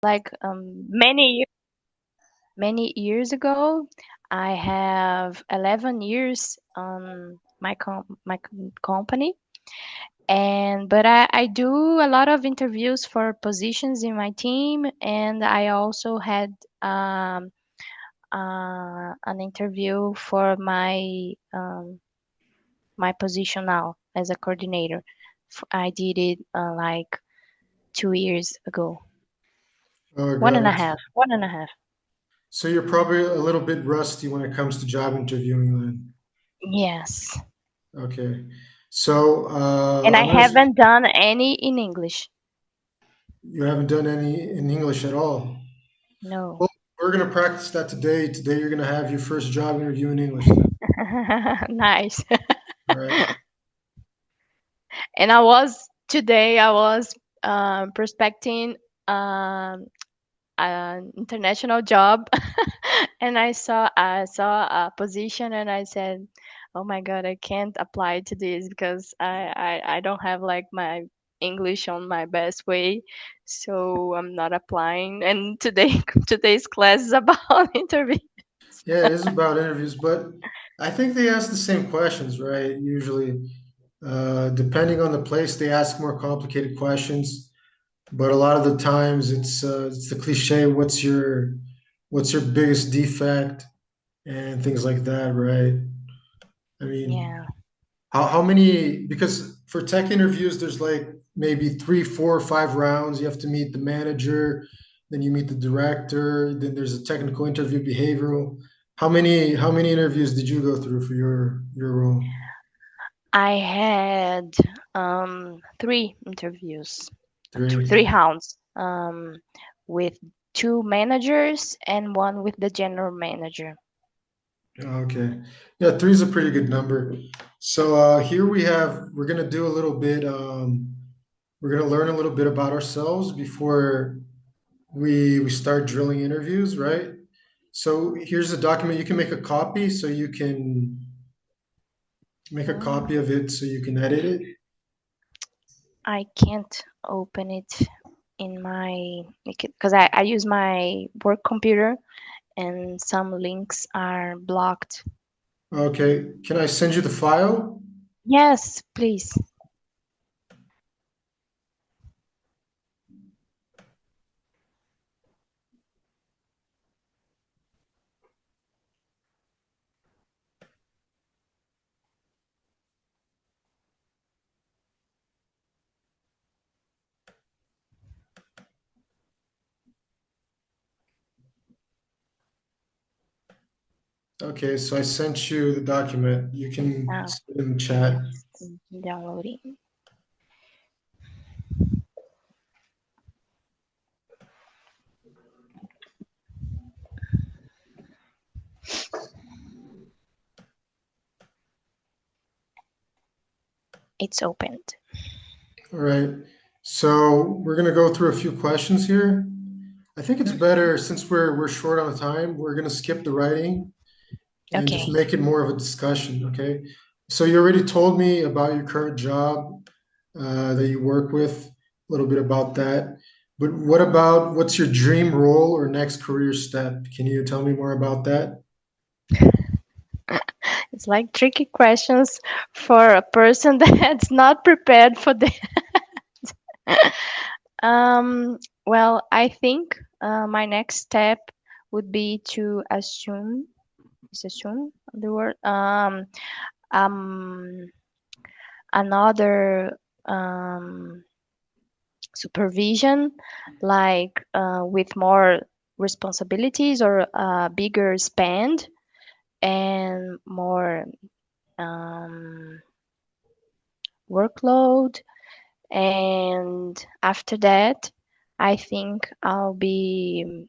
Like many years ago, I have 11 years on my company, and but I do a lot of interviews for positions in my team, and I also had an interview for my position now as a coordinator. I did it like 2 years ago. Oh, One got and a it. half. One and a half. So you're probably a little bit rusty when it comes to job interviewing then. Yes. Okay. So And I I'm gonna. haven't done any in English. You haven't done any in English at all. No. Well, we're gonna practice that today. Today you're gonna have your first job interview in English then. Nice. All right. And I was prospecting um, an international job, and I saw a position, and I said, "Oh my God, I can't apply to this because I don't have like my English on my best way, so I'm not applying." And today's class is about interview. Yeah, it is about interviews, but I think they ask the same questions, right? Usually, depending on the place, they ask more complicated questions. But a lot of the times, it's the cliche, what's your biggest defect and things like that, right? I mean, Yeah. how many? Because for tech interviews, there's like maybe three, four, or five rounds. You have to meet the manager, then you meet the director, then there's a technical interview, behavioral. How many interviews did you go through for your role? I had three interviews, Three. three rounds, with two managers and one with the general manager. Okay. Yeah, three is a pretty good number. So here we're gonna do a little bit. We're gonna learn a little bit about ourselves before we start drilling interviews, right? So here's a document. You can make a copy so you can make a copy Um, of it so you can edit it. I can't open it in my because I use my work computer and some links are blocked. Okay. Can I send you the file? Yes, please. Okay, so I sent you the document. You can Ah, see it in the chat. yes, downloading. It's opened. All right. So we're gonna go through a few questions here. I think it's better since we're short on time, we're gonna skip the writing and just Okay. make it more of a discussion, okay? So you already told me about your current job that you work with, a little bit about that. But what about what's your dream role or next career step? Can you tell me more about that? It's like tricky questions for a person that's not prepared for the Um, well, I think my next step would be to assume, is assume the word, um, another supervision, like with more responsibilities or a bigger spend and more um, workload. And after that, I think I'll be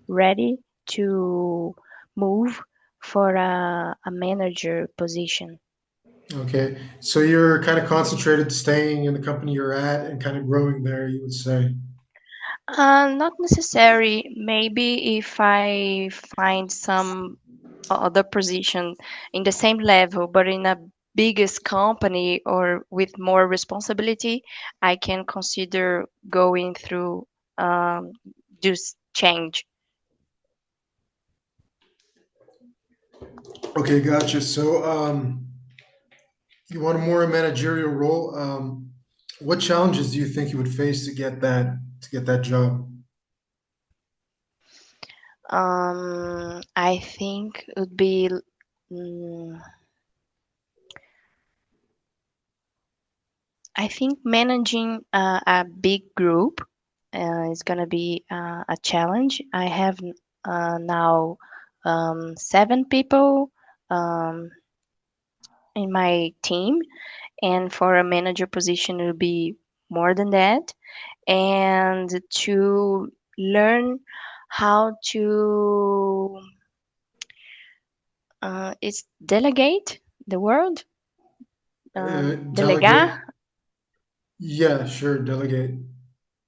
ready to move for a manager position. Okay, so you're kind of concentrated staying in the company you're at and kind of growing there, you would say. Not necessary. Maybe if I find some other position in the same level, but in a biggest company or with more responsibility, I can consider going through. um, do change. Okay, gotcha. So, you want a more managerial role. What challenges do you think you would face to get that job? I think it would be. mm, I think managing a big group is going to be a challenge. I have now 7 people um, in my team, and for a manager position, it will be more than that. And to learn how to it's delegate the word, delegar, Delegate. Yeah, sure. Delegate.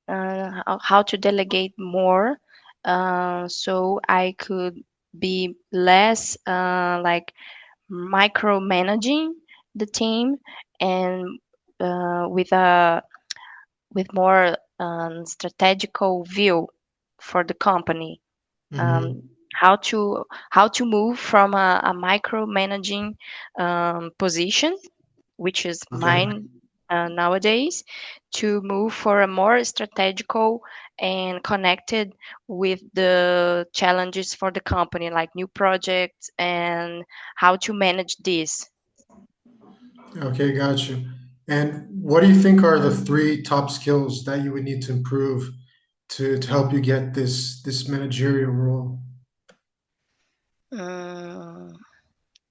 how to delegate more, so I could be less like micromanaging the team, and with a with more strategical view for the company. Um, Hmm. how to move from a micromanaging position, which is Okay. mine nowadays, to move for a more strategical and connected with the challenges for the company, like new projects and how to manage this. Okay, got you. And what do you think are the three top skills that you would need to improve to help you get this managerial role? Mm,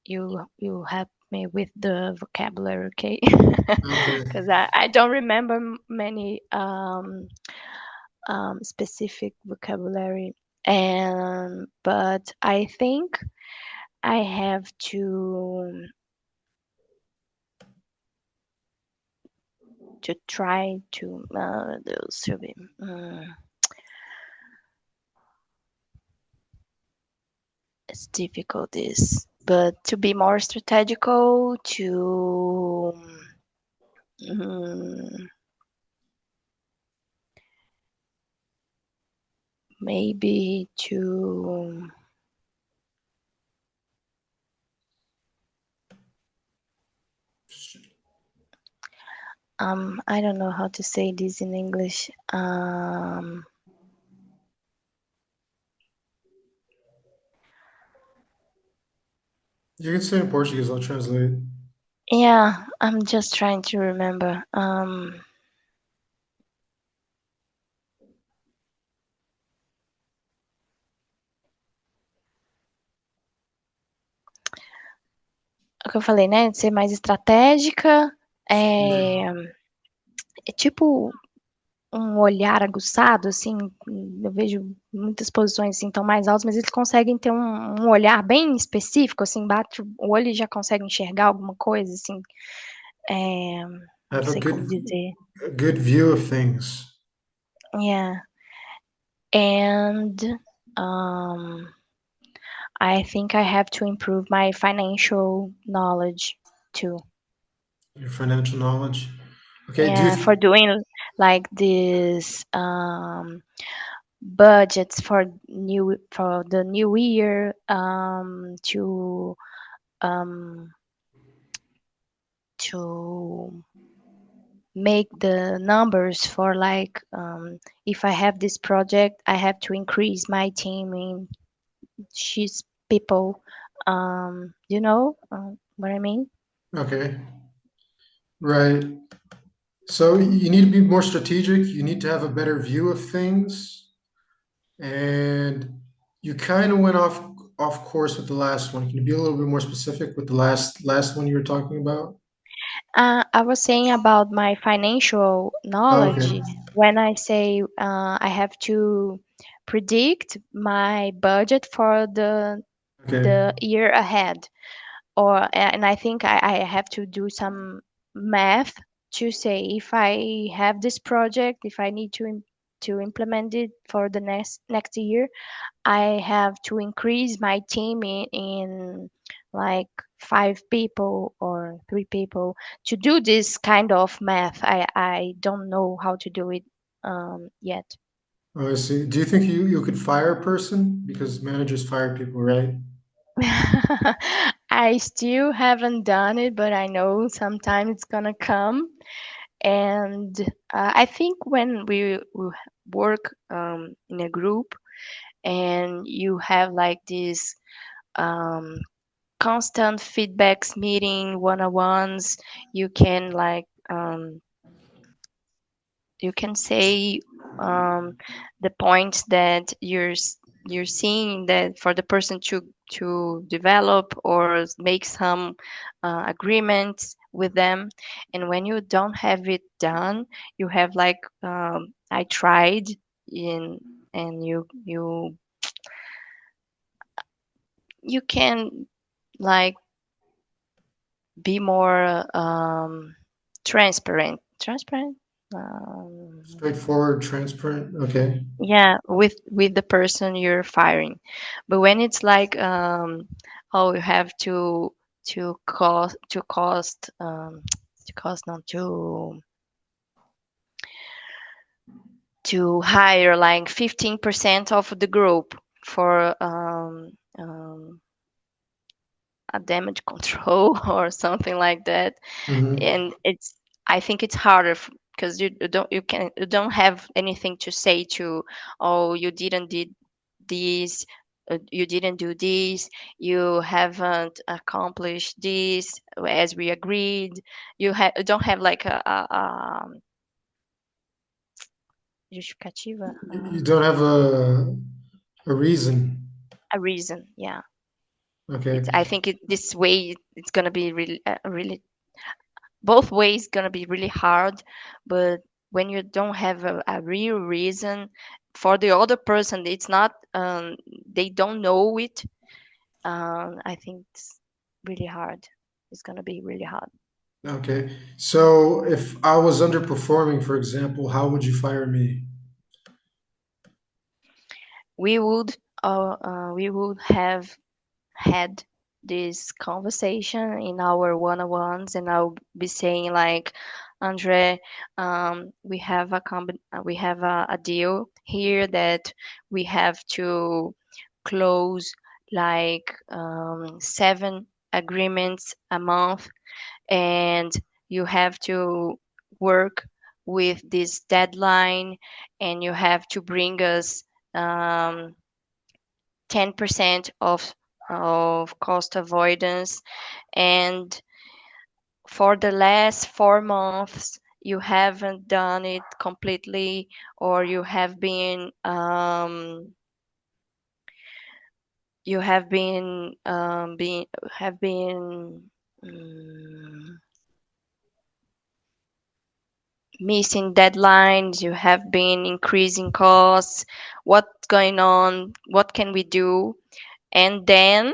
you help me with the vocabulary, okay? Okay. Because I don't remember many specific vocabulary, and but I think I have to try to those should be, it's difficult this, but to be more strategical, to mm, maybe to I don't know how to say this in English. You can say it in Portuguese, I'll translate. Yeah, I'm just trying to remember. O que eu falei, né? De ser mais estratégica. É, Sure. é tipo um olhar aguçado, assim. Eu vejo muitas posições assim tão mais altas, mas eles conseguem ter um olhar bem específico, assim, bate o olho e já consegue enxergar alguma coisa, assim. Não Have sei como dizer. a good view of things. Yeah. And um, I think I have to improve my financial knowledge too. Your financial knowledge. Okay, Yeah, for doing like this budgets for the new year, um, to make the numbers for like, if I have this project, I have to increase my team in she's people. What I mean? okay, right. So you need to be more strategic. You need to have a better view of things. And you kind of went off course with the last one. Can you be a little bit more specific with the last one you were talking about? I was saying about my financial knowledge. Okay. When I say I have to predict my budget for Okay. the year ahead, and I think I have to do some math to say if I have this project, if I need to implement it for the next year, I have to increase my team in like 5 people or 3 people to do this kind of math. I don't know how to do it yet. Oh, I see. Do you think you could fire a person? Because managers fire people, right? I still haven't done it, but I know sometime it's gonna come. And I think when we work in a group and you have like this um, constant feedbacks meeting one-on-ones, you can like you can say um, the points that you're seeing that for the person to develop or make some agreements with them. And when you don't have it done, you have like I tried in and you can like be more transparent. um, Straightforward, transparent. Okay. yeah, with the person you're firing. But when it's like oh, you have to cost not to hire like 15% of the group for a damage control or something like that. Mm-hmm. And it's I think it's harder because you don't have anything to say to, oh, you didn't did this, you didn't do this, you haven't accomplished this as we agreed. Don't have like justificativa, You don't have a reason. a reason. Yeah, Okay. it's I think this way it's gonna be really both ways gonna be really hard. But when you don't have a real reason for the other person, it's not they don't know it. I think it's really hard. It's gonna be really hard. Okay. So if I was underperforming, for example, how would you fire me? We would have had this conversation in our one-on-ones, and I'll be saying like, Andre, we have a deal here that we have to close like 7 agreements a month, and you have to work with this deadline, and you have to bring us um, 10% of cost avoidance. And for the last 4 months you haven't done it completely, or you have been have been um, missing deadlines, you have been increasing costs. What's going on? What can we do? And then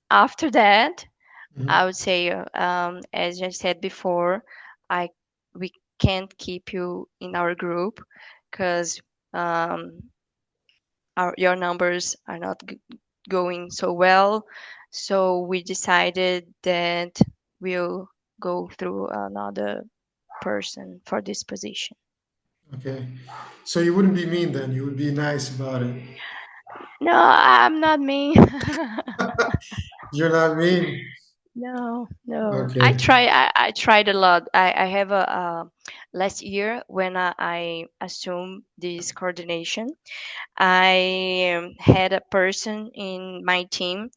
after that, I Mhm. would say, as I said before, I we can't keep you in our group because um, your numbers are not going so well. So we decided that we'll go through another person for this position. Okay. So you wouldn't be mean then. You would be nice about it. No, I'm not me. You're not mean. No, no. Okay. I tried a lot. I have a last year when I assumed this coordination, I had a person in my team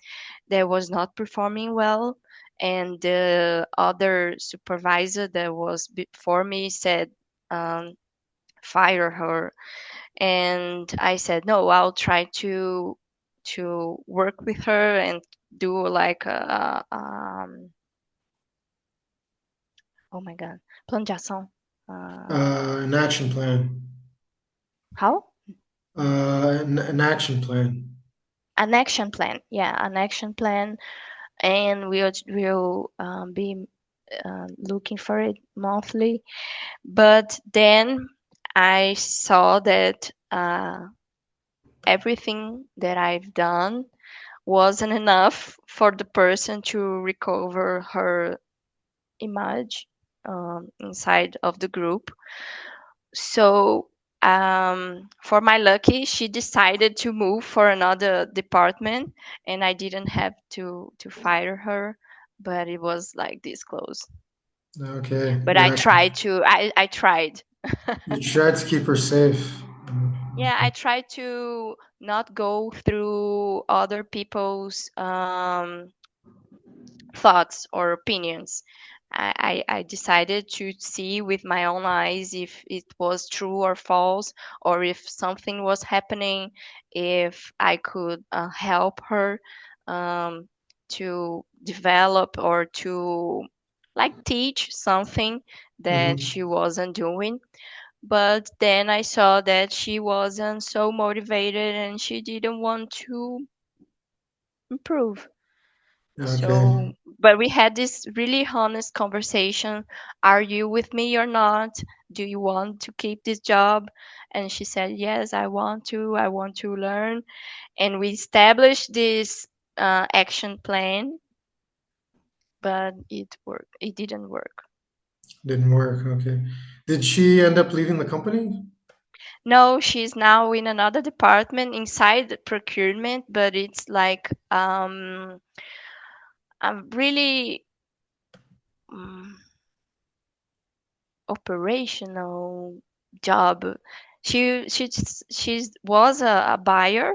that was not performing well, and the other supervisor that was before me said, um, fire her. And I said, no, I'll try to work with her and do like oh my god, plano de ação. An action plan. How? An action plan. An action plan. Yeah, an action plan, and we'll be looking for it monthly. But then I saw that everything that I've done wasn't enough for the person to recover her image inside of the group. So for my lucky, she decided to move for another department, and I didn't have to fire her, but it was like this close. Okay. But I Yeah. tried to. I tried. You tried to keep her safe. Yeah, I tried to not go through other people's thoughts or opinions. I decided to see with my own eyes if it was true or false, or if something was happening, if I could help her um, to develop or to like teach something that Hmm. she wasn't doing. But then I saw that she wasn't so motivated and she didn't want to improve. Okay. So, but we had this really honest conversation. Are you with me or not? Do you want to keep this job? And she said, yes, I want to. I want to learn. And we established this action plan, but it didn't work. Didn't work. Okay. Did she end up leaving the company? No, she's now in another department inside the procurement, but it's like a really um, operational job. She was a buyer,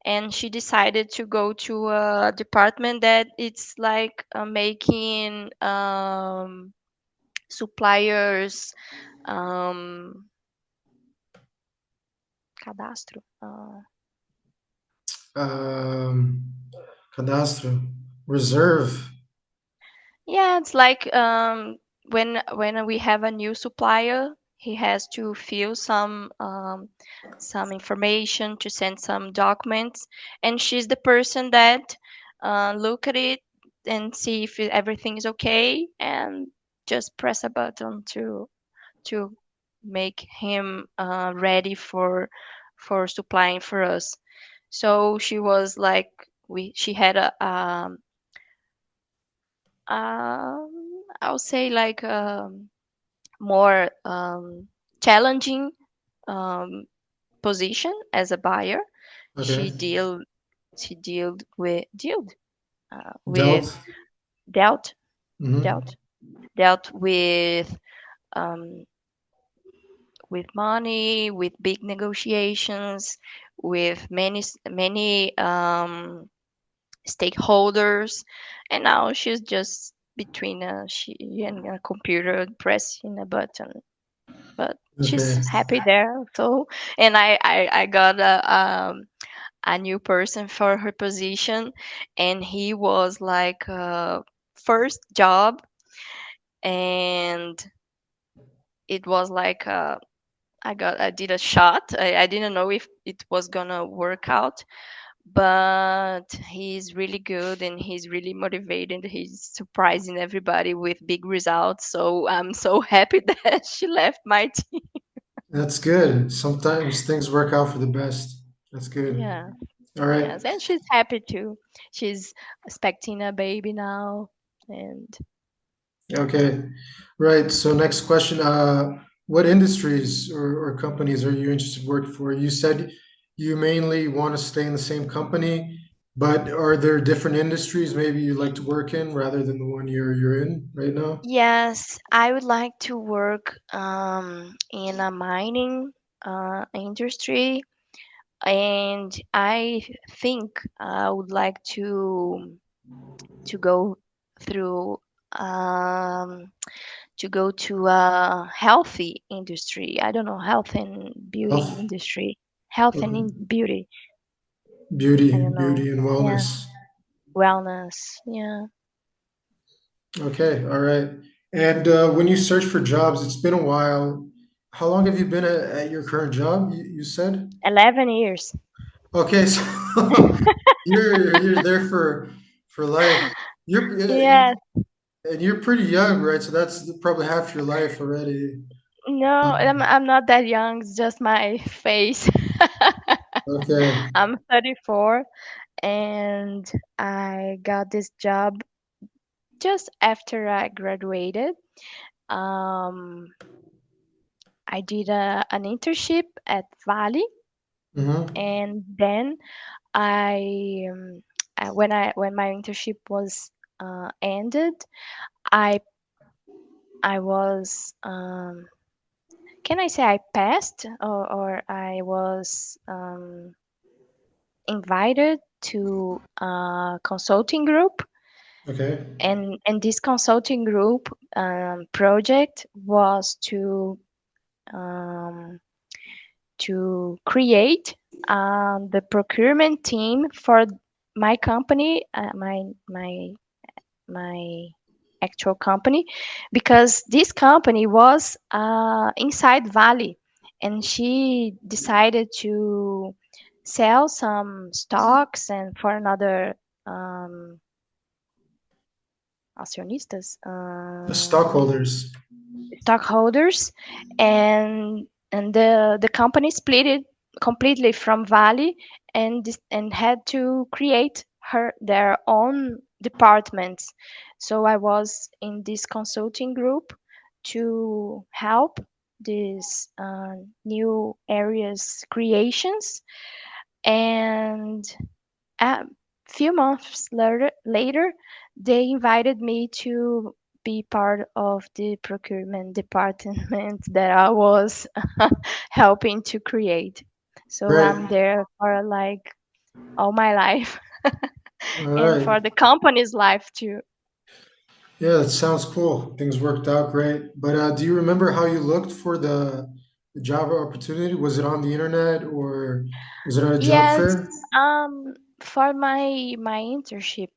and she decided to go to a department that it's like making suppliers um, cadastro. Um, Cadastro. Reserve. Yeah, it's like when we have a new supplier, he has to fill some information to send some documents, and she's the person that look at it and see if everything is okay, and just press a button to make him ready for supplying for us. So she was like we she had I'll say like more challenging um, position as a buyer. Okay. She deal she with Dealt. dealt Hmm. dealt dealt um, with money, with big negotiations, with many stakeholders, and now she's just between she and a computer pressing a button, but she's Okay. happy there. So, and I got a new person for her position, and he was like first job, and it was like I did a shot. I didn't know if it was gonna work out, but he's really good and he's really motivated. He's surprising everybody with big results. So I'm so happy that she left my team. That's good. Sometimes things work out for the best. That's good. Yeah. All right. Yes, and she's happy too. She's expecting a baby now, and Okay. Right. So next question. What industries or companies are you interested in working for? You said you mainly want to stay in the same company, but are there different industries maybe you like to work in rather than the one you're in right now? yes, I would like to work in a mining industry, and I think I would like to go through um, to go to a healthy industry. I don't know, health and beauty Health, industry, health and okay. beauty. I don't know. Beauty and Yeah, wellness. wellness. Yeah. Okay. All right. And when you search for jobs, it's been a while. How long have you been at your current job? You said? 11 years. Okay, so you're there for life. Yes. And you're pretty young, right? So that's probably half your life already. No, Um, I'm not that young. It's just my face. okay, I'm 34 and I got this job just after I graduated. Um, I did an internship at Valley, Mm-hmm. and then I when my internship was ended, I I was can I say I passed, or I was invited to a consulting group, Okay. and this consulting group project was um, to create the procurement team for my company, my actual company, because this company was inside Valley, and she decided to sell some stocks and for another um, acionistas, The stockholders. stockholders, and the company split it completely from Valley, and had to create their own departments. So I was in this consulting group to help these new areas creations, and a few months later, they invited me to be part of the procurement department that I was helping to create. So Great. I'm there for like all my life All and right. for the company's life too. Yeah, that sounds cool. Things worked out great. But do you remember how you looked for the job opportunity? Was it on the internet or was it at a job Yes, fair? for my internship,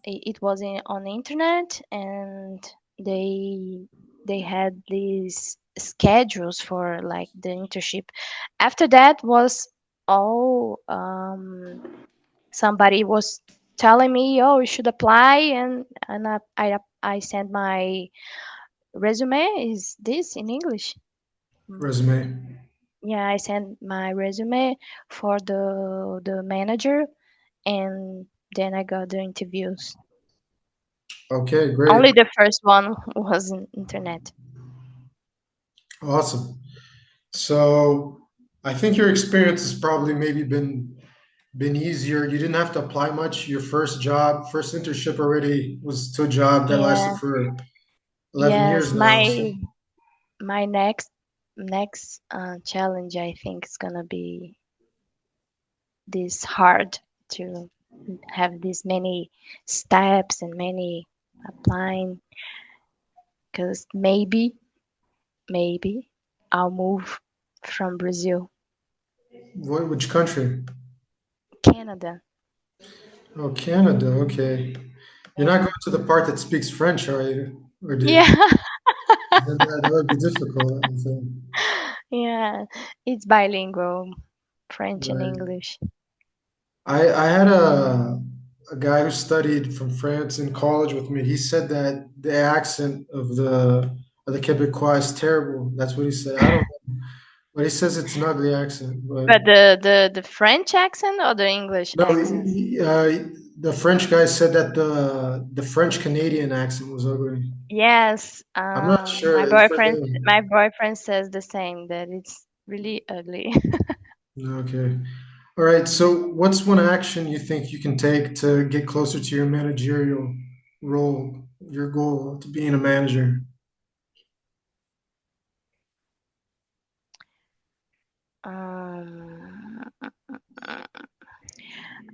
it was on the internet, and they they had these schedules for like the internship. After that was all somebody was telling me, oh, you should apply, and I sent my resume. Is this in English? Mm. Resume. Yeah, I sent my resume for the manager, and then I got the interviews. Okay, Only great. the first one was in internet. Awesome. So I think your experience has probably maybe been easier. You didn't have to apply much. Your first job, first internship already was to a job that lasted Yeah, for 11 yes. years now. So My next challenge, I think, is gonna be this hard to have these many steps and many applying, because maybe I'll move from Brazil, which country? Canada. Oh, Canada. Okay. You're not Yeah. going to the part that speaks French, are you? Or do you? Yeah. Then that would be difficult, I think. Yeah, it's bilingual, French and Right. English. I had a guy who studied from France in college with me. He said that the accent of the Quebecois is terrible. That's what he said. I don't know, but he says it's an ugly accent. But But the French accent or the English no, accent? the French guy said that the French Canadian accent was ugly. Yes, I'm not sure for him. my boyfriend says the same, that it's really ugly. Okay. All right. So, what's one action you think you can take to get closer to your managerial role, your goal to being a manager? Um,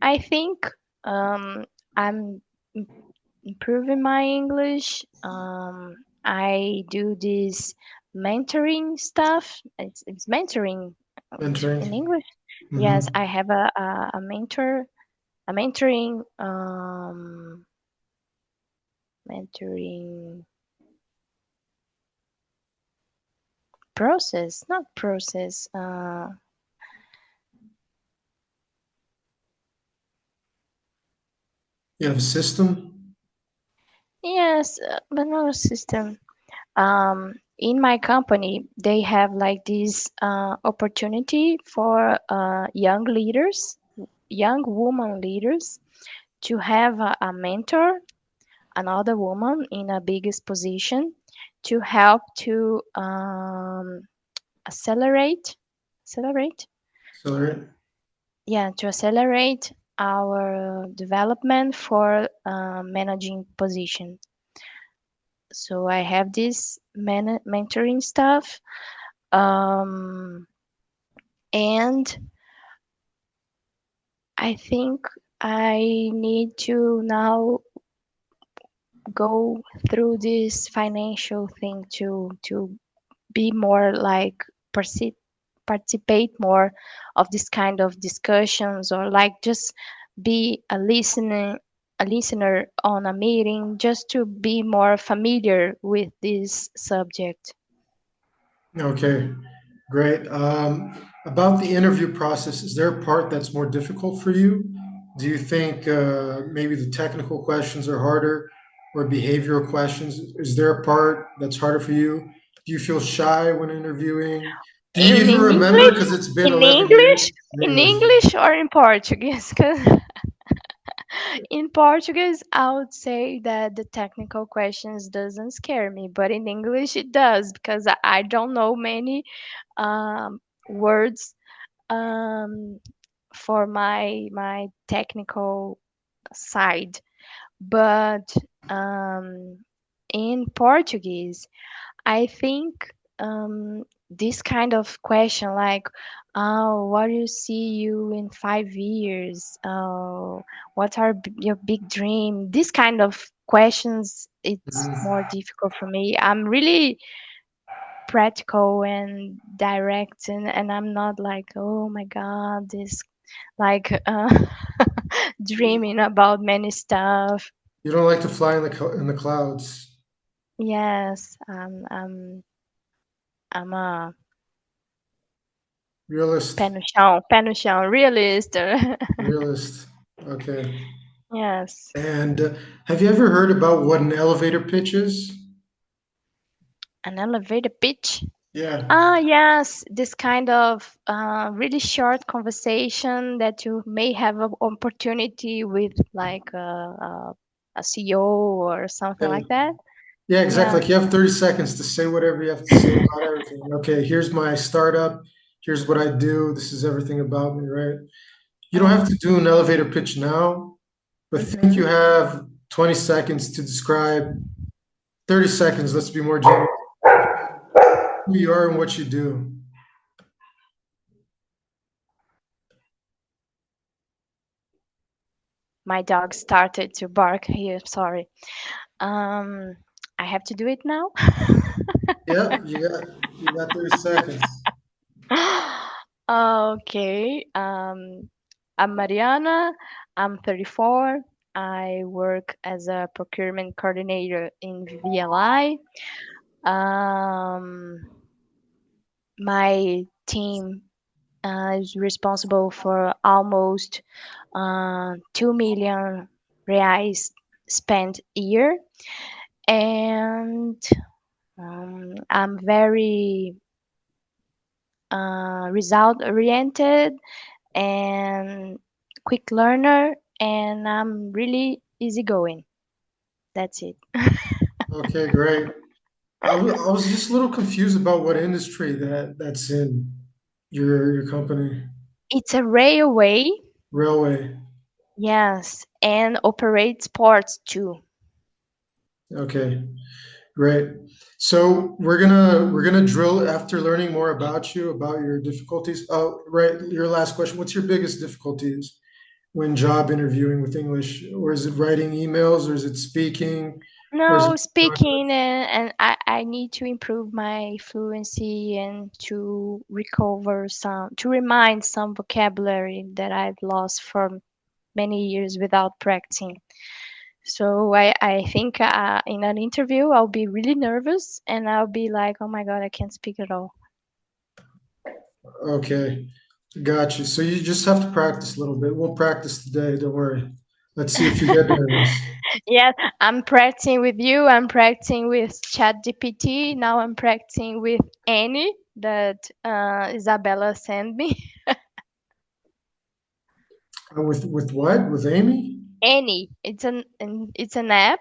I think I'm im- improving my English. I do this mentoring stuff. It's mentoring in Mentoring. English. Yes, Hmm. I have a a mentoring mentoring process, not process. You have a system. Yes, but not a system. In my company, they have like this opportunity for young leaders, young woman leaders, to have a mentor, another woman in a biggest position, to help to accelerate, accelerate, Accelerate. yeah, to accelerate our development for managing position. So I have this mentoring stuff, um, and I think I need to now go through this financial thing to be more like participate more of this kind of discussions, or like just be a listener on a meeting, just to be more familiar with this subject. Okay, great. About the interview process, is there a part that's more difficult for you? Do you think maybe the technical questions are harder or behavioral questions? Is there a part that's harder for you? Do you feel shy when interviewing? Do you in, even in remember? english Because it's been in 11 english years. In in English. english or in Portuguese? 'Cause in Portuguese, I would say that the technical questions doesn't scare me, but in English it does, because I don't know many words um, for my technical side. But um, in Portuguese, I think this kind of question, like, oh, what do you see you in 5 years? Oh, what are your big dream? This kind of questions, it's Mhm. more difficult for me. I'm really practical and direct, and I'm not like, oh my God, this like dreaming about many stuff. You don't like to fly in in the clouds. Yes, I'm a Realist. pé no chão, realist. Realist. Okay. Yes, And have you ever heard about what an elevator pitch is? an elevator pitch. Yeah. Ah, yes, this kind of really short conversation that you may have an opportunity with, like a CEO or something Okay. like that. Yeah, exactly. Yeah. Like you have 30 seconds to say whatever you have to say about everything. Okay, here's my startup. Here's what I do. This is everything about me, right? You don't have to do an elevator pitch now, but think Mm-hmm. you have 20 seconds to describe, 30 seconds, let's be more generous, who you are and what you do. My dog started to bark here. Sorry. Um, I have to do it now. Yeah, you got 30 seconds. Okay. I'm Mariana. I'm 34. I work as a procurement coordinator in VLI. Um, my team is responsible for almost 2 million reais spent a year, and I'm very result oriented and quick learner, and I'm really easygoing. That's it. Okay, great. I was just a little confused about what industry that's in your company. It's a railway, Railway. yes, and operates ports too. Okay. Great. So we're gonna drill after learning more about you, about your difficulties. Oh, right. Your last question. What's your biggest difficulties when job interviewing with English? Or is it writing emails, or is it speaking, or is it No, speaking, and I need to improve my fluency and to recover to remind some vocabulary that I've lost for many years without practicing. So I think in an interview I'll be really nervous and I'll be like, oh my God, I can't speak at all. okay? Got you. So you just have to practice a little bit. We'll practice today. Don't worry. Let's see if you get nervous. Yes, I'm practicing with you. I'm practicing with ChatGPT. Now I'm practicing with Annie that Isabella sent me. With what? With Amy? Annie, it's an app.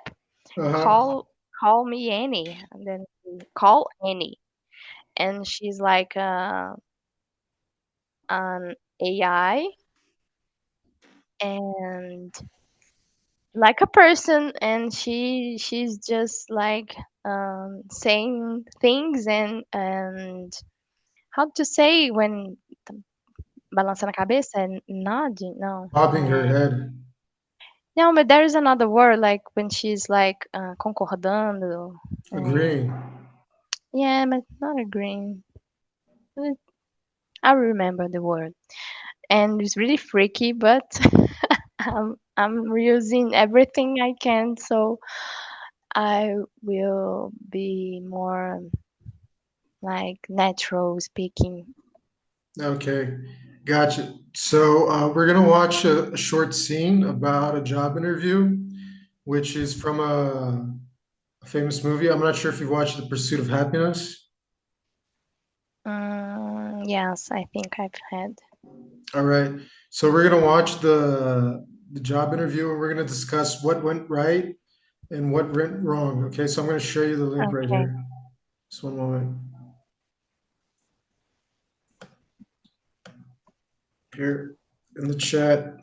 Uh-huh. Call call me Annie, and then call Annie. and she's like an AI, and like a person, and she's just like saying things, and how to say when balançando a cabeça, nodding, no. Bobbing her head, No, but there is another word, like when she's like concordando. É, agreeing. yeah, but not agreeing. Uh, I remember the word, and it's really freaky, but I'm using everything I can, so I will be more like natural speaking. Okay, gotcha. So we're gonna watch a short scene about a job interview, which is from a famous movie. I'm not sure if you've watched The Pursuit of Happiness. Yes, I think I've had. All right. So we're gonna watch the job interview, and we're gonna discuss what went right and what went wrong. Okay, so I'm gonna share you the link right Okay. here. Just one moment. Here in the chat.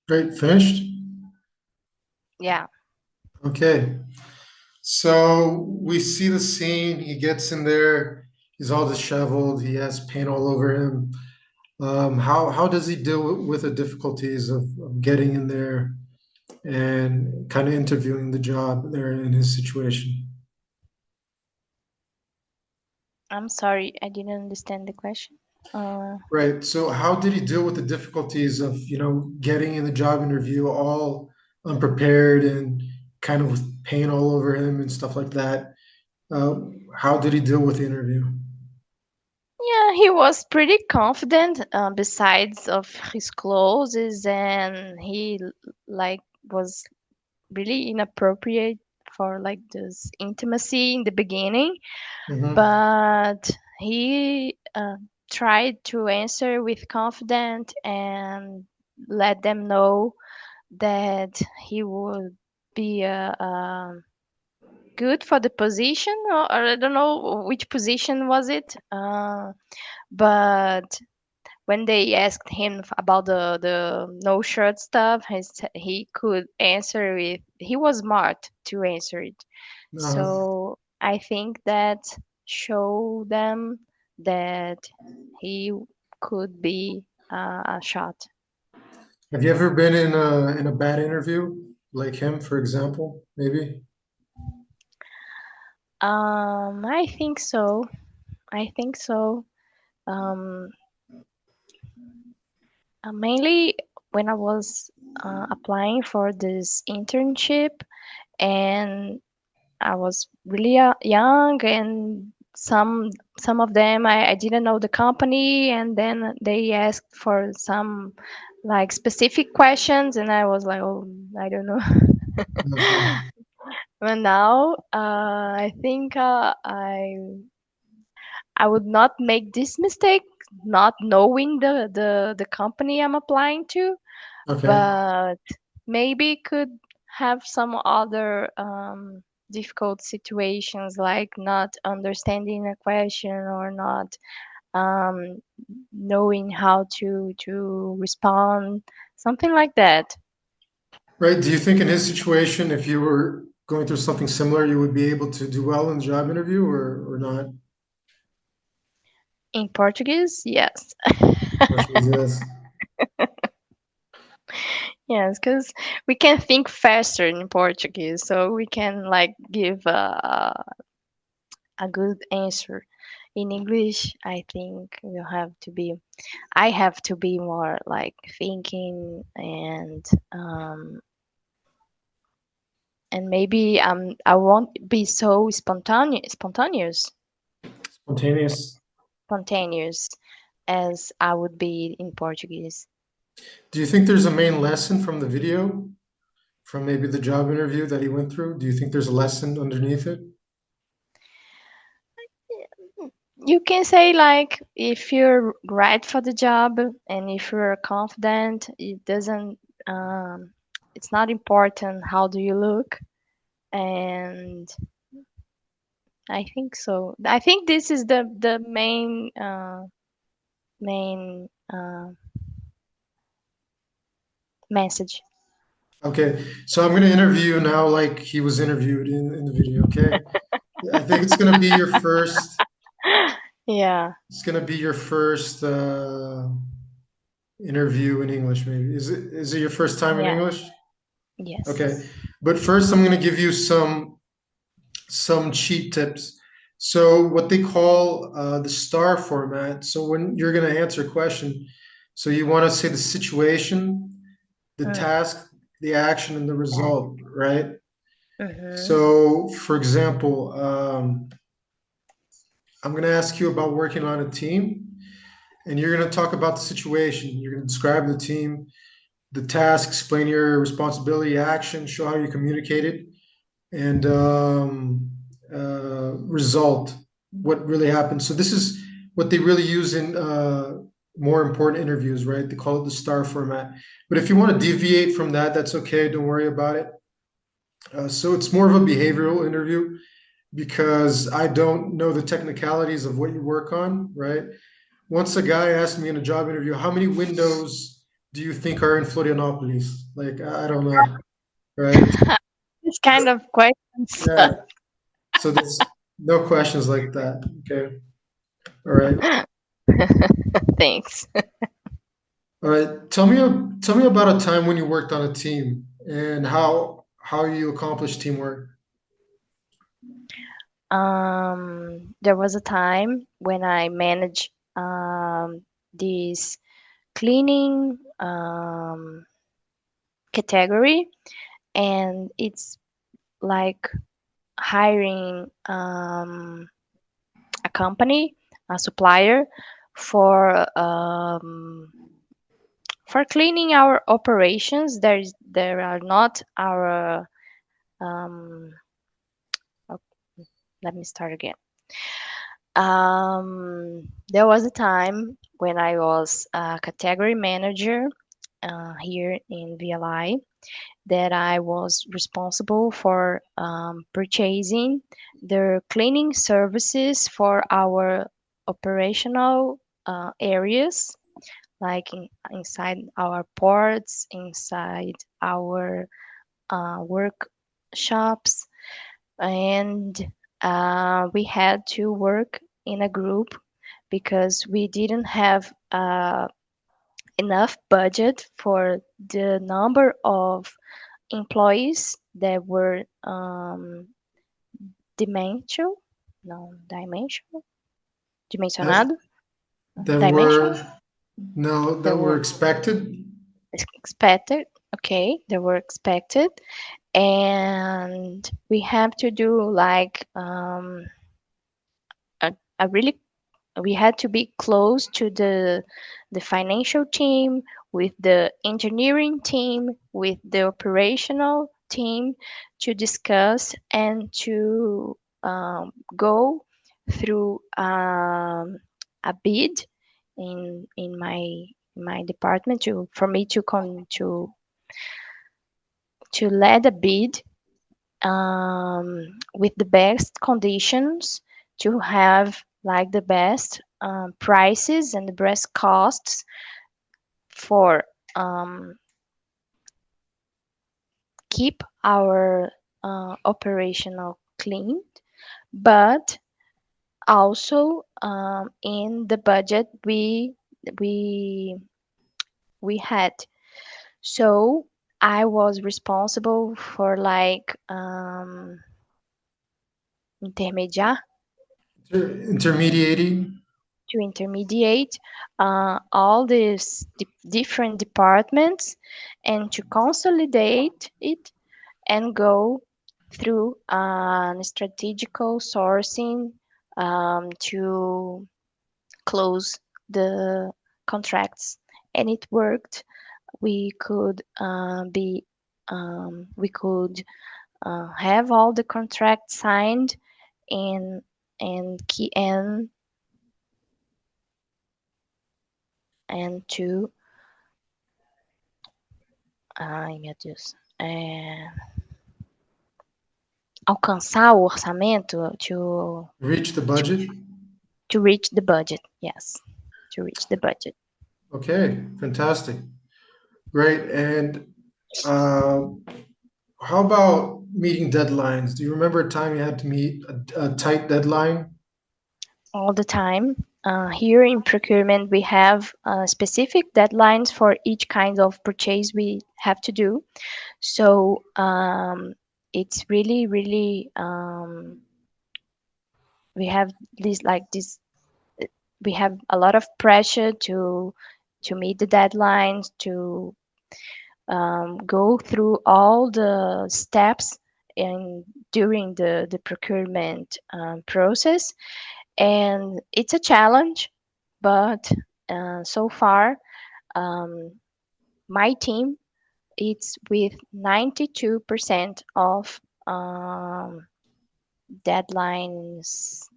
Great, finished? Yeah. Okay. So we see the scene. He gets in there. He's all disheveled. He has paint all over him. How does he deal with the difficulties of getting in there and kind of interviewing the job there in his situation? I'm sorry, I didn't understand the question. Uh, Right. So how did he deal with the difficulties of, getting in the job interview all unprepared and kind of with paint all over him and stuff like that? Uh, how did he deal with the interview? yeah, he was pretty confident, besides of his clothes, and like was really inappropriate for like this intimacy in the beginning, Hmm. but he tried to answer with confidence and let them know that he would be good for the position, or I don't know which position was it. But when they asked him about the no shirt stuff, he could answer with he was smart to answer it. Uh, So I think that show them that he could be a shot. have you ever been in a bad interview like him, for example, maybe? I think so. I think so. Um, Mainly when I was applying for this internship, and I was really young, and some of them I didn't know the company, and then they asked for some like specific questions, and I was like, oh, I don't know. Okay. But now I think I would not make this mistake, not knowing the company I'm applying to, Okay. but maybe could have some other difficult situations like not understanding a question or not um, knowing how to respond, something like that. Right. Do you think in his situation, if you were going through something similar, you would be able to do well in the job interview or not? In Portuguese, yes. Portuguese, yes. Yes, because we can think faster in Portuguese, so we can like give a good answer. In English, I think I have to be more like thinking, and maybe I won't be so Spontaneous. spontaneous as I would be in Portuguese. Do you think there's a main lesson from the video, from maybe the job interview that he went through? Do you think there's a lesson underneath it? You can say like if you're right for the job and if you're confident, um, it's not important how do you look, and I think so. I think this is the main message. Okay, so I'm going to interview you now like he was interviewed in the video, okay? I think it's going to be your first, Yeah. it's going to be your first interview in English, maybe. Is it your first time in Yeah. English? Yes. Okay, but first I'm going to give you some cheat tips. So what they call the star format. So when you're going to answer a question, so you want to say the situation, the Mm. task, the action, and the result, right? Mm-hmm. So, for example, I'm going to ask you about working on a team, and you're going to talk about the situation. You're going to describe the team, the task, explain your responsibility, action, show how you communicated, and result, what really happened. So this is what they really use in more important interviews, right? They call it the star format. But if you want to deviate from that, that's okay. Don't worry about it. So it's more of a behavioral interview because I don't know the technicalities of what you work on, right? Once a guy asked me in a job interview, how many windows do you think are in Florianopolis? Like, I don't know, right? This kind of questions. Yeah. So there's no questions like that. Okay. All right. Thanks. All right. Tell me about a time when you worked on a team and how you accomplished teamwork. There was a time when I managed this cleaning category, and it's like hiring a company, a supplier for cleaning our operations. There are not our um, oh, let me start again. There was a time when I was a category manager here in VLI that I was responsible for purchasing the cleaning services for our operational areas, like inside our ports, inside our workshops, and we had to work in a group because we didn't have enough budget for the number of employees that were dimensional, no, That dimensionado, that dimensional, were no that that were were expected. expected. Okay, they were expected, and we have to do like a really we had to be close to the financial team, with the engineering team, with the operational team, to discuss and to go through a bid in my department, to for me to come to lead a bid with the best conditions, to have like the best prices and the best costs for um, keep our operational clean, but also in the budget we we had. So I was responsible for like intermediar, Intermediating. to intermediate all these different departments and to consolidate it and go through strategical sourcing to close the contracts. And it worked. We could we could have all the contracts signed and key and to ai meu Deus, alcançar o orçamento, Reach the budget. to reach the budget. Yes, to reach the budget. Okay, fantastic. Great. And uh, how about meeting deadlines? Do you remember a time you had to meet a tight deadline? All the time. Here in procurement, we have specific deadlines for each kind of purchase we have to do. So it's really, really, we have this like this. We have a lot of pressure to meet the deadlines, to go through all the steps in during the procurement process, and it's a challenge, but so far um, my team, it's with 92% of deadlines.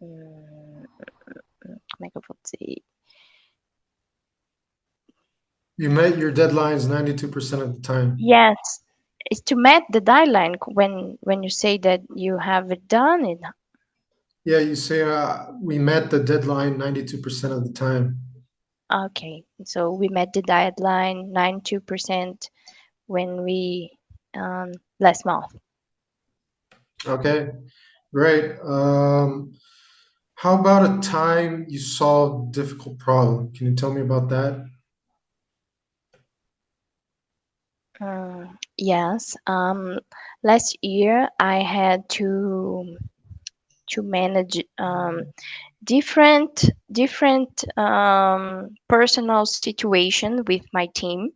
Como é que eu vou dizer? You met your deadlines 92% of the time. Yes, it's to meet the deadline. When you say that you have it done, it Yeah, you say we met the deadline 92% of the time. Okay, so we met the deadline 92% when we last month. Okay, great. How about a time you solved a difficult problem? Can you tell me about that? Yes. Last year I had to manage different personal situation with my team.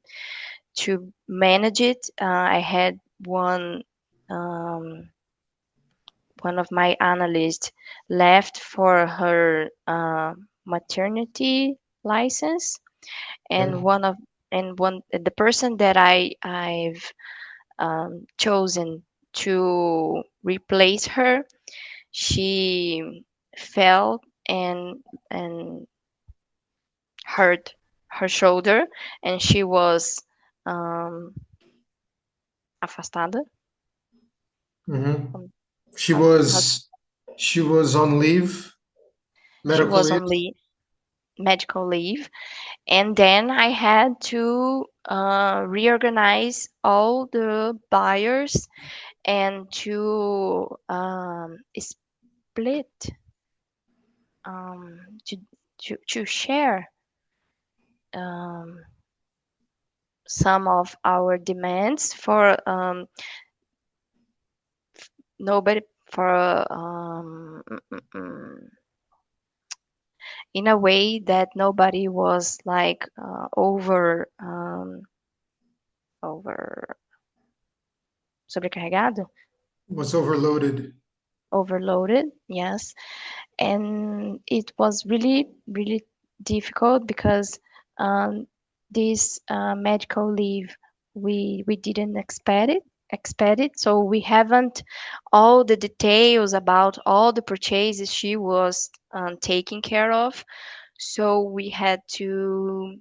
To manage it, I had um, one of my analysts left for her maternity license, and Okay. one the person that I've chosen to replace her, she fell and hurt her shoulder, and she was um, afastada. Hmm. Um, She how was she was on leave, she medical was leave. on medical leave, and then I had to reorganize all the buyers and to split to to share um, some of our demands for nobody for in a way that nobody was like over sobrecarregado, Was overloaded. overloaded. Yes, and it was really difficult because um, this medical leave we didn't expect it, so we haven't all the details about all the purchases she was taking care of, so we had to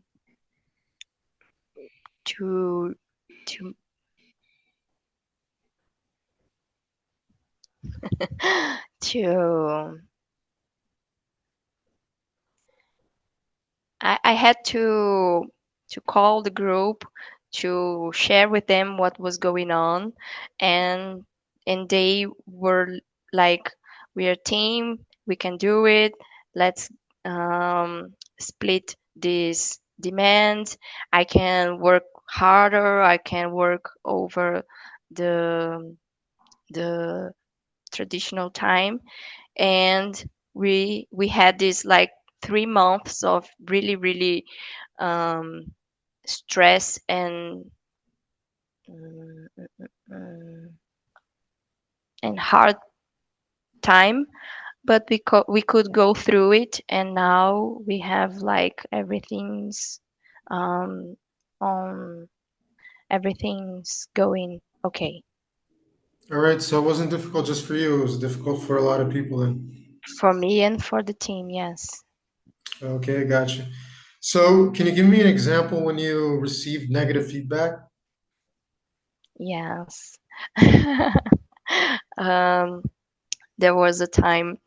to to I had to call the group to share with them what was going on, and they were like, "We are a team, we can do it. Let's split this demand. I can work harder. I can work over the traditional time." And we had this like 3 months of really um, stress mm, mm, and hard time, but we could go through it, and now we have like um, on everything's going okay All right, so it wasn't difficult just for you. It was difficult for a lot of people then. for me and for the team. Yes, Okay, gotcha. So, can you give me an example when you received negative feedback? yes. um, there was a time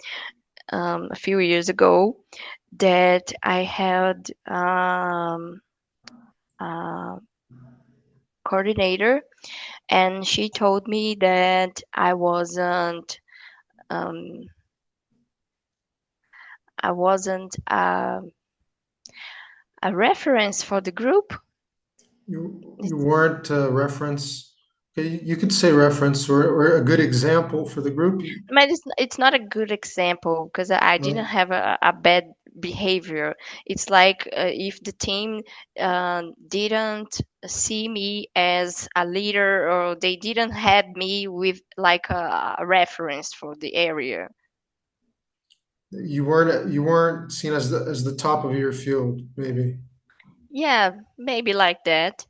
a few years ago that I had a coordinator, and she told me that um, I wasn't a reference for the group. You It's, weren't a reference. Okay, you could say reference or a good example for the group. I mean, it's not a good example because I didn't No? have a bad behavior. It's like if the team didn't see me as a leader, or they didn't have me with like a reference for the area. You weren't seen as the top of your field, maybe. Yeah, maybe like that.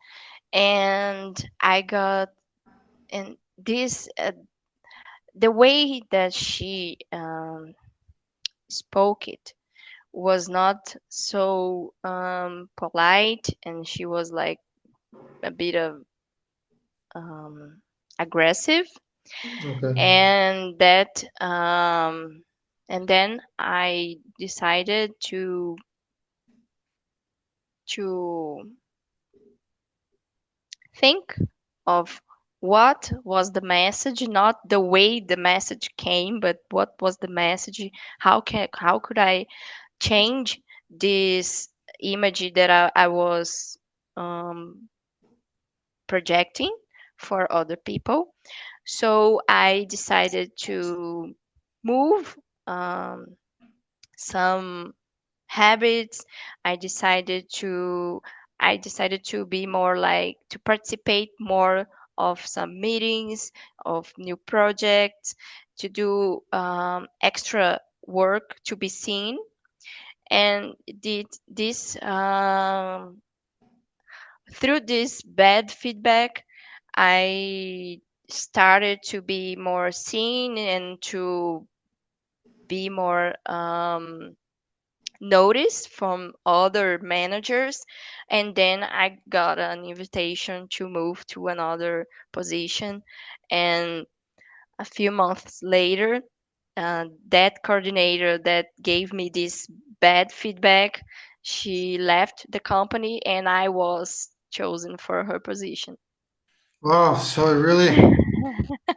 And I got and this the way that she spoke it was not so polite, and she was like a bit of um, aggressive, Okay. and that and then I decided to think of what was the message, not the way the message came, but what was the message. How could I change this image that I was um, projecting for other people. So I decided to move um, some habits. I decided to I decided to be more like to participate more of some meetings, of new projects, to do extra work to be seen. And did this through this bad feedback, I started to be more seen and to be more noticed from other managers. And then I got an invitation to move to another position. And a few months later, that coordinator that gave me this bad feedback, she left the company and I was chosen for her position. Wow, so it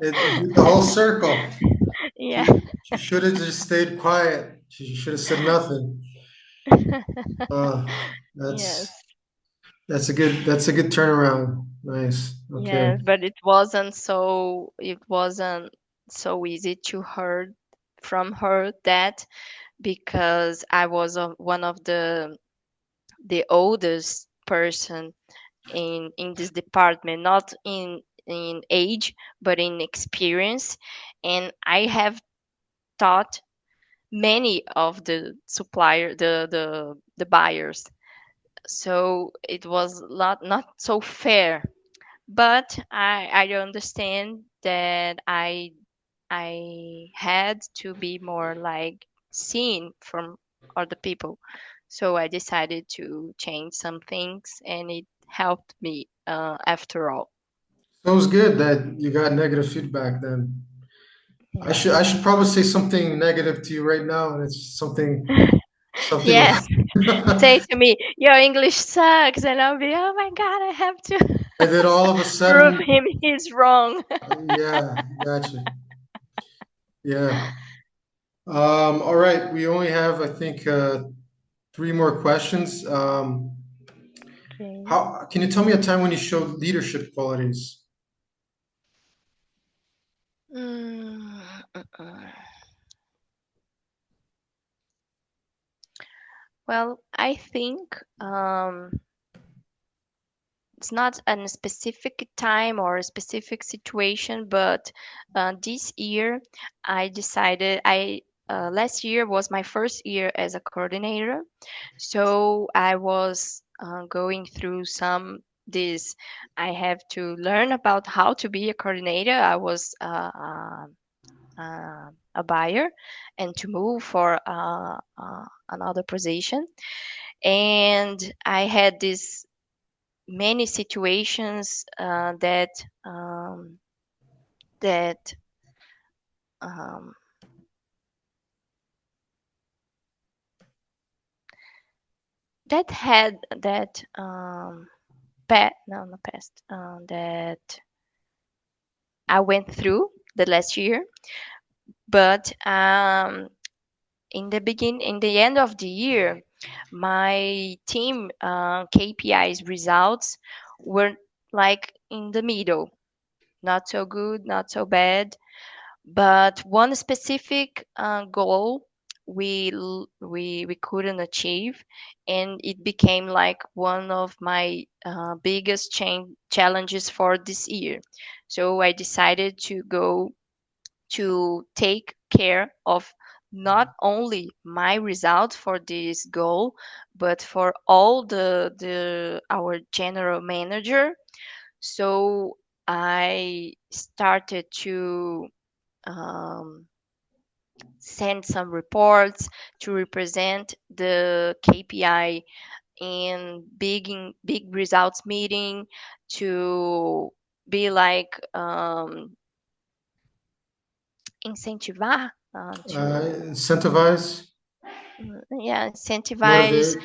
did the whole circle. Yeah. She should have just stayed quiet. She should have said nothing. Uh, that's Yes. that's a good turnaround. Nice. Okay. Yes, but it wasn't so easy to hear from her that, because I was one of the oldest person in this department, not in age, but in experience. And I have taught many of the supplier the buyers, so it was not so fair. But I understand that I had to be more like seen from other people. So I decided to change some things, and it helped me after all. So it was good that you got negative feedback then. Yeah. I should probably say something negative to you right now, and it's something with Yes. Say to me, your English sucks, and I'll be, oh my God, I have to and then all of a prove sudden, him he's wrong. yeah, gotcha. Yeah. All right, we only have, I think, three more questions. Okay. How can you tell me a time when you showed leadership qualities? Mm, mm-mm. Well, I think it's not a specific time or a specific situation, but this year I decided I last year was my first year as a coordinator, so I was going through some this. I have to learn about how to be a coordinator. I was a buyer, and to move for another position, and I had this many situations that um, that had that no, not past that I went through the last year. But in the end of the year, my team KPIs results were like in the middle, not so good, not so bad. But one specific goal we couldn't achieve, and it became like one of my biggest challenges for this year. So I decided to go to take care of not only my result for this goal, but for all the our general manager. So I started to um, send some reports to represent the KPI in big results meeting, to be like incentivar to Incentivize, yeah, incentivize motivate.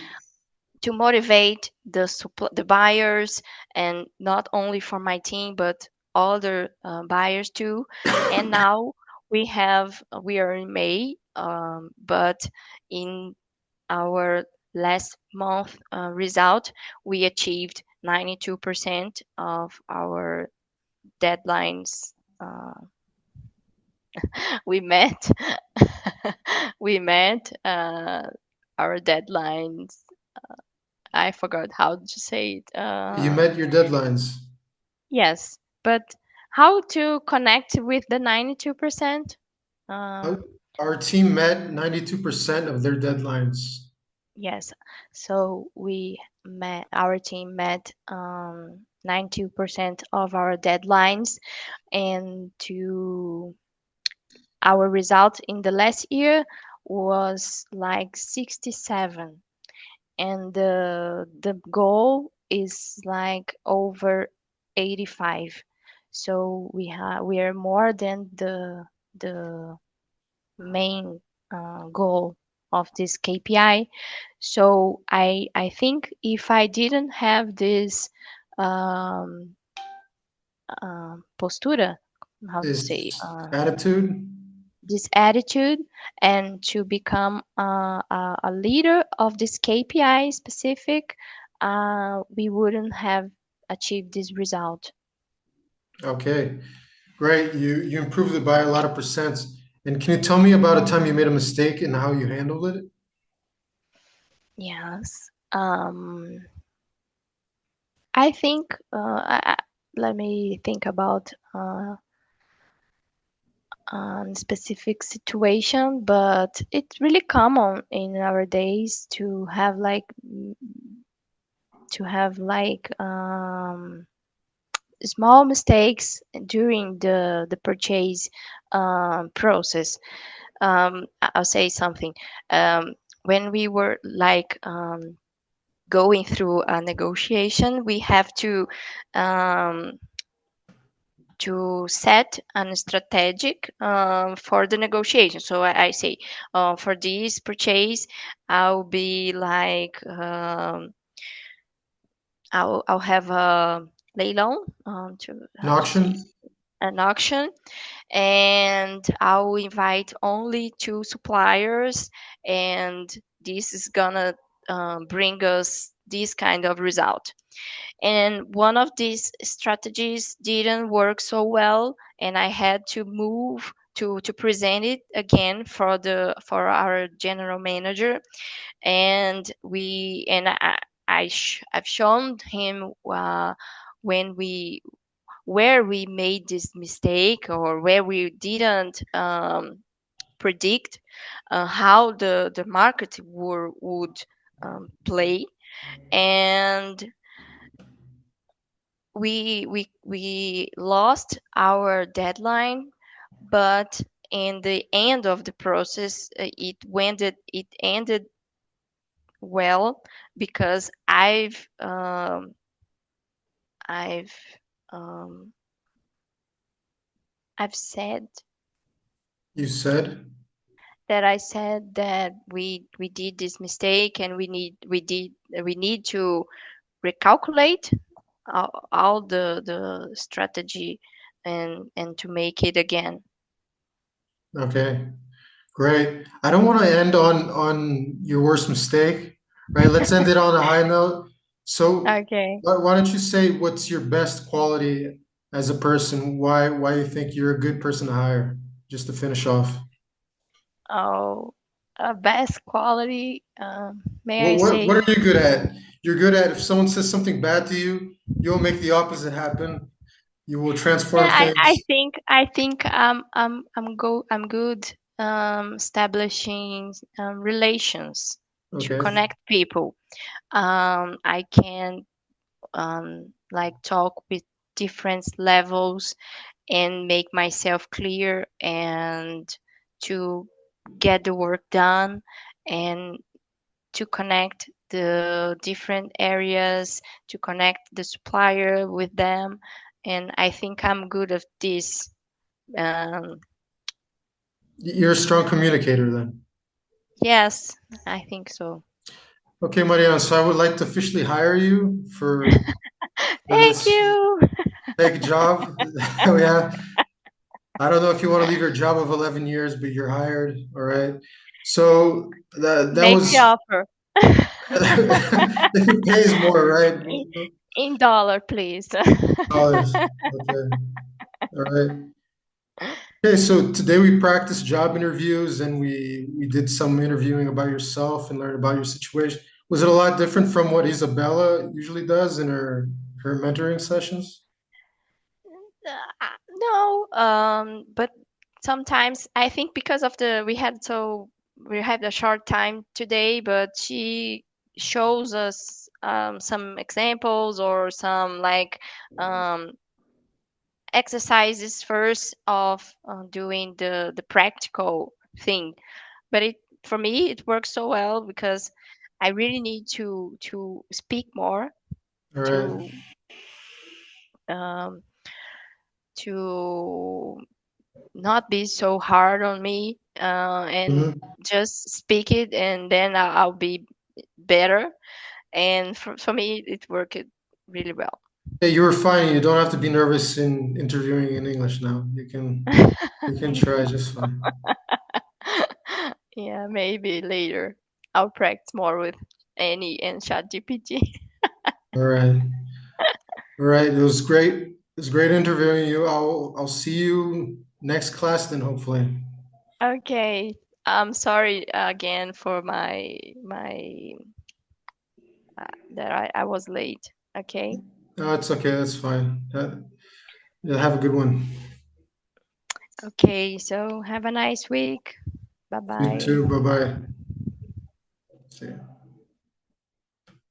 to motivate the buyers, and not only for my team but other buyers too. And now we are in May, but in our last month result, we achieved 92% of our deadlines. We met we met our deadlines. I forgot how to say it. You met your deadlines. Yes, but how to connect with the 92%? Uh, Um, Our team met 92% of their deadlines. yes, so our team met 92% of our deadlines, and to our result in the last year was like 67, and the goal is like over 85. So we are more than the main goal of this KPI. So I think if I didn't have this um, postura, how to say, Is attitude? this attitude, and to become a leader of this KPI specific, we wouldn't have achieved this result. Okay, great. You improved it by a lot of percents. And can you tell me about a time you made a mistake and how you handled it? Yes. I think, let me think about specific situation, but it's really common in our days to have like small mistakes during the purchase process. I'll say something. Um, when we were like going through a negotiation, we have um, to set an strategic for the negotiation. So I say, for this purchase, I'll be like, I'll have a leilão, to An how to say, auction? an auction, and I'll invite only two suppliers, and this is gonna bring us this kind of result. And one of these strategies didn't work so well, and I had to move to present it again for our general manager. And I've shown him when we where we made this mistake, or where we didn't predict how the market would play. And we lost our deadline, but in the end of the process, it ended well, because I've um, I've said You said? I said that we did this mistake, and we need to recalculate all the strategy, and to make it again. Okay, great. I don't want to end on your worst mistake, right? Let's end it on a high note. So Okay. why don't you say what's your best quality as a person? Why you think you're a good person to hire? Just to finish off. Oh, best quality. May What I what say? what are you good at? You're good at if someone says something bad to you, you'll make the opposite happen. You will transform Yeah, things. I think I'm good establishing relations to Okay. connect people. I can like talk with different levels, and make myself clear, and to get the work done, and to connect the different areas, to connect the supplier with them. And I think I'm good at this. Um, You're a strong communicator then. yes, I think so. Okay, Mariana, so I would like to officially hire you for Thank this you. fake job. Yeah, I don't know if you want to leave your job of 11 years, but you're hired. All right. So that Make the was offer. if it pays more, right? in, in dollar, please. Dollars. Okay. All right. Okay, so today we practiced job interviews and we did some interviewing about yourself and learned about your situation. Was it a lot different from what Isabella usually does in her mentoring sessions? No, but sometimes I think because of the we had a short time today, but she shows us some examples or some like um, exercises first of doing the practical thing. But it for me it works so well because I really need to speak more All right. to um, to not be so hard on me and Mhm. just speak it and then I'll be better. And for me, it worked really well. Hey, you were fine. You don't have to be nervous in interviewing in English now. You can try just fine. Yeah, maybe later I'll practice more with Annie and ChatGPT. All right. All right. It was great. It was great interviewing you. I'll see you next class then hopefully. Okay, I'm sorry again for my that I was late. Okay. No, it's okay. That's fine. Yeah, have a good one. Okay, so have a nice week. Bye You bye. too. Bye bye.